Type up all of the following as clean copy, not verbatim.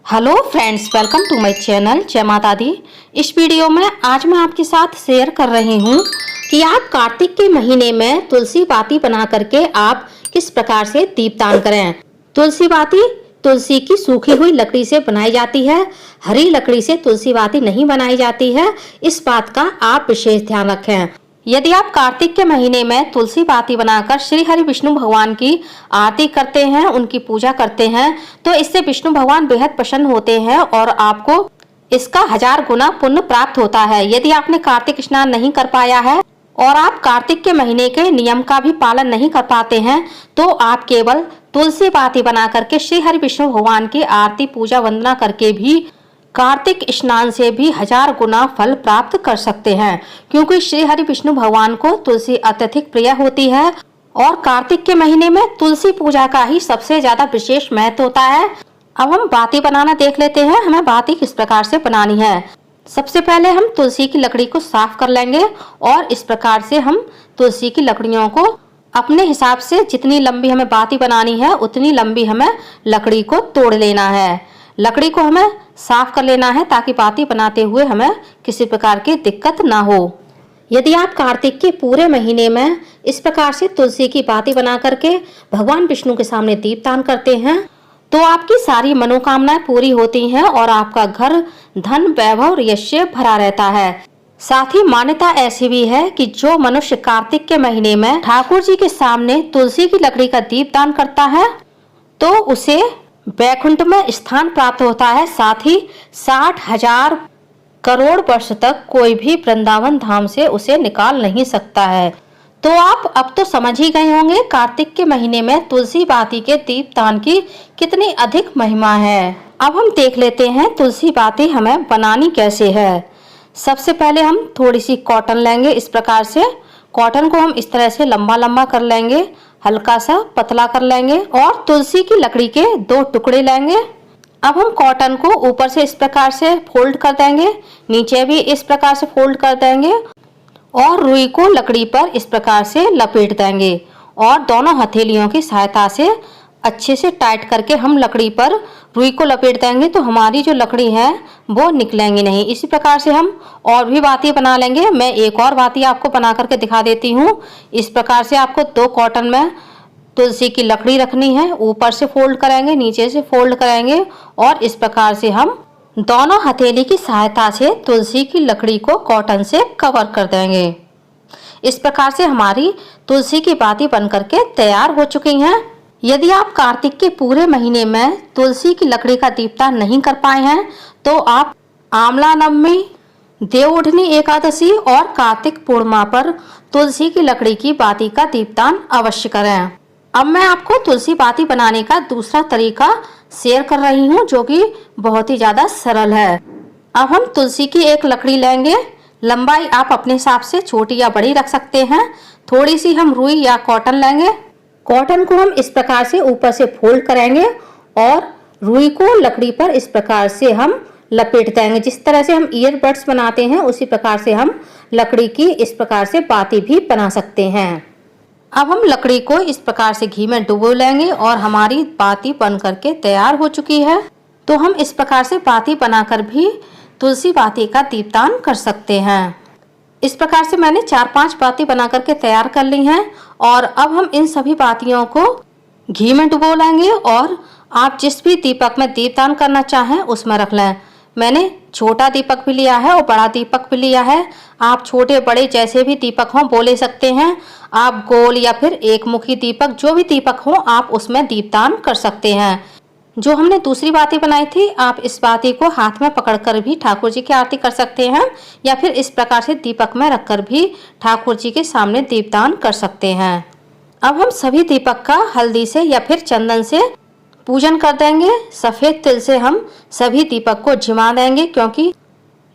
Hello friends, welcome to my channel. जय माता दी। इस वीडियो में आज मैं आपके साथ शेयर कर रही हूँ कि आप कार्तिक के महीने में तुलसी बाती बना करके आप किस प्रकार से दीपदान करें। तुलसी बाती तुलसी की सूखी हुई लकड़ी से बनाई जाती है, हरी लकड़ी से तुलसी बाती नहीं बनाई जाती है। इस बात का आप विशेष ध्यान रखें। यदि आप कार्तिक के महीने में तुलसी बाती बनाकर श्री हरि विष्णु भगवान की आरती करते हैं, उनकी पूजा करते हैं, तो इससे विष्णु भगवान बेहद प्रसन्न होते हैं और आपको इसका 1000 गुना पुण्य प्राप्त होता है। यदि आपने कार्तिक स्नान नहीं कर पाया है और आप कार्तिक के महीने के नियम का भी पालन नहीं कर पाते हैं, तो आप केवल तुलसी बाती बना करके श्री हरि विष्णु भगवान की आरती पूजा वंदना करके भी कार्तिक स्नान से भी 1000 गुना फल प्राप्त कर सकते हैं, क्योंकि श्री हरि विष्णु भगवान को तुलसी अत्यधिक प्रिय होती है और कार्तिक के महीने में तुलसी पूजा का ही सबसे ज्यादा विशेष महत्व होता है। अब हम बाती बनाना देख लेते हैं। हमें बाती किस प्रकार से बनानी है। सबसे पहले हम तुलसी की लकड़ी को साफ कर लेंगे और इस प्रकार से हम तुलसी की लकड़ियों को अपने हिसाब से जितनी लंबी हमें बाती बनानी है उतनी लंबी हमें लकड़ी को तोड़ लेना है। लकड़ी को हमें साफ कर लेना है ताकि बाती बनाते हुए हमें किसी प्रकार की दिक्कत ना हो। यदि आप कार्तिक के पूरे महीने में इस प्रकार से तुलसी की बाती बना करके भगवान विष्णु के सामने दीपदान करते हैं, तो आपकी सारी मनोकामनाएं पूरी होती हैं और आपका घर धन वैभव यश भरा रहता है। साथ ही मान्यता ऐसी भी है कि जो मनुष्य कार्तिक के महीने में ठाकुर जी के सामने तुलसी की लकड़ी का दीपदान करता है तो उसे वैकुंठ में स्थान प्राप्त होता है। साथ ही 60,000 करोड़ वर्ष तक कोई भी वृंदावन धाम से उसे निकाल नहीं सकता है। तो आप अब तो समझ ही गए होंगे कार्तिक के महीने में तुलसी बाती के दीपदान की कितनी अधिक महिमा है। अब हम देख लेते हैं तुलसी बाती हमें बनानी कैसे है। सबसे पहले हम थोड़ी सी कॉटन लेंगे। इस प्रकार से कॉटन को हम इस तरह से लंबा लंबा कर लेंगे, हल्का सा पतला कर लेंगे और तुलसी की लकड़ी के 2 टुकड़े लेंगे। अब हम कॉटन को ऊपर से इस प्रकार से फोल्ड कर देंगे, नीचे भी इस प्रकार से फोल्ड कर देंगे और रुई को लकड़ी पर इस प्रकार से लपेट देंगे और दोनों हथेलियों की सहायता से अच्छे से टाइट करके हम लकड़ी पर रुई को लपेट देंगे, तो हमारी जो लकड़ी है वो निकलेंगी नहीं। इसी प्रकार से हम और भी बाती बना लेंगे। मैं एक और बाती आपको बना करके दिखा देती हूँ। इस प्रकार से आपको 2 कॉटन में तुलसी की लकड़ी रखनी है, ऊपर से फोल्ड करेंगे, नीचे से फोल्ड करेंगे और इस प्रकार से हम दोनों हथेली की सहायता से तुलसी की लकड़ी को कॉटन से कवर कर देंगे। इस प्रकार से हमारी तुलसी की बाती बन करके तैयार हो चुकी हैं। यदि आप कार्तिक के पूरे महीने में तुलसी की लकड़ी का दीपदान नहीं कर पाए हैं तो आप आंवला नवमी, देवउठनी एकादशी और कार्तिक पूर्णिमा पर तुलसी की लकड़ी की बाती का दीपदान अवश्य करें। अब मैं आपको तुलसी बाती बनाने का दूसरा तरीका शेयर कर रही हूँ, जो कि बहुत ही ज्यादा सरल है। अब हम तुलसी की एक लकड़ी लेंगे। लंबाई आप अपने हिसाब से छोटी या बड़ी रख सकते हैं। थोड़ी सी हम रुई या कॉटन लेंगे। कॉटन को हम इस प्रकार से ऊपर से फोल्ड करेंगे और रुई को लकड़ी पर इस प्रकार से हम लपेट देंगे। जिस तरह से हम ईयरबड्स बनाते हैं उसी प्रकार से हम लकड़ी की इस प्रकार से बाती भी बना सकते हैं। अब हम लकड़ी को इस प्रकार से घी में डुबो लेंगे और हमारी बाती बन करके तैयार हो चुकी है। तो हम इस प्रकार से बाती बनाकर भी तुलसी बाती का दीपदान कर सकते हैं। इस प्रकार से मैंने 4-5 बाती बना करके तैयार कर ली हैं और अब हम इन सभी बातियों को घी में डुबो लेंगे और आप जिस भी दीपक में दीपदान करना चाहें उसमें रख लें। मैंने छोटा दीपक भी लिया है और बड़ा दीपक भी लिया है। आप छोटे बड़े जैसे भी दीपक हों वो ले सकते हैं। आप गोल या फिर एक मुखी दीपक, जो भी दीपक हो आप उसमें दीपदान कर सकते हैं। जो हमने दूसरी बाती बनाई थी, आप इस बाती को हाथ में पकड़कर भी ठाकुर जी की आरती कर सकते हैं या फिर इस प्रकार से दीपक में रखकर भी ठाकुर जी के सामने दीपदान कर सकते हैं। अब हम सभी दीपक का हल्दी से या फिर चंदन से पूजन कर देंगे। सफेद तिल से हम सभी दीपक को झिमा देंगे, क्योंकि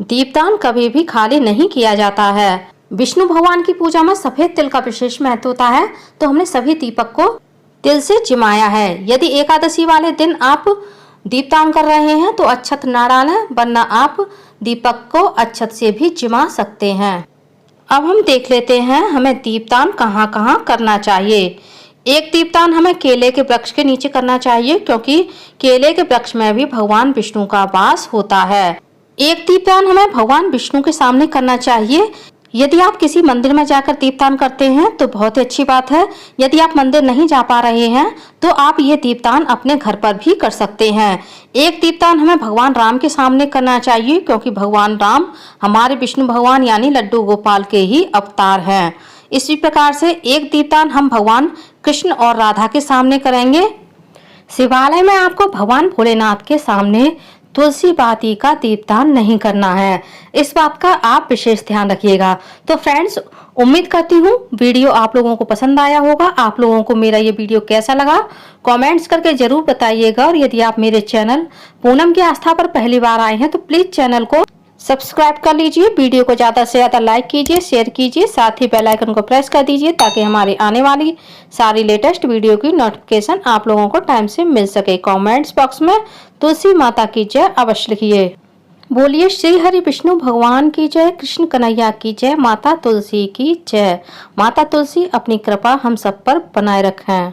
दीपदान कभी भी खाली नहीं किया जाता है। विष्णु भगवान की पूजा में सफेद तिल का विशेष महत्व होता है, तो हमने सभी दीपक को तिल से जिमाया है। यदि एकादशी वाले दिन आप दीपदान कर रहे हैं तो अक्षत ना डालें, वरना आप दीपक को अक्षत से भी जिमा सकते हैं। अब हम देख लेते हैं हमें दीपदान कहाँ कहाँ करना चाहिए। एक दीपदान हमें केले के वृक्ष के नीचे करना चाहिए, क्योंकि केले के वृक्ष में भी भगवान विष्णु का वास होता है। एक दीपदान हमें भगवान विष्णु के सामने करना चाहिए। यदि आप किसी मंदिर में जाकर दीपदान करते हैं तो बहुत ही अच्छी बात है। यदि आप मंदिर नहीं जा पा रहे हैं तो आप ये दीपदान अपने घर पर भी कर सकते हैं। एक दीपदान हमें भगवान राम के सामने करना चाहिए, क्योंकि भगवान राम हमारे विष्णु भगवान यानी लड्डू गोपाल के ही अवतार हैं। इसी प्रकार से एक दीपदान हम भगवान कृष्ण और राधा के सामने करेंगे। शिवालय में आपको भगवान भोलेनाथ के सामने तुलसी बाती का दीपदान नहीं करना है, इस बात का आप विशेष ध्यान रखिएगा। तो फ्रेंड्स, उम्मीद करती हूँ वीडियो आप लोगों को पसंद आया होगा। आप लोगों को मेरा ये वीडियो कैसा लगा कमेंट्स करके जरूर बताइएगा। और यदि आप मेरे चैनल पूनम की आस्था पर पहली बार आए हैं तो प्लीज चैनल को सब्सक्राइब कर लीजिए। वीडियो को ज़्यादा से ज़्यादा लाइक कीजिए, शेयर कीजिए, साथ ही बेल आइकन को प्रेस कर दीजिए ताकि हमारी आने वाली सारी लेटेस्ट वीडियो की नोटिफिकेशन आप लोगों को टाइम से मिल सके। कमेंट्स बॉक्स में तुलसी माता की जय अवश्य लिखिए। बोलिए श्री हरि विष्णु भगवान की जय, कृष्ण कन्हैया की जय, माता तुलसी की जय। माता तुलसी अपनी कृपा हम सब पर बनाए रखें।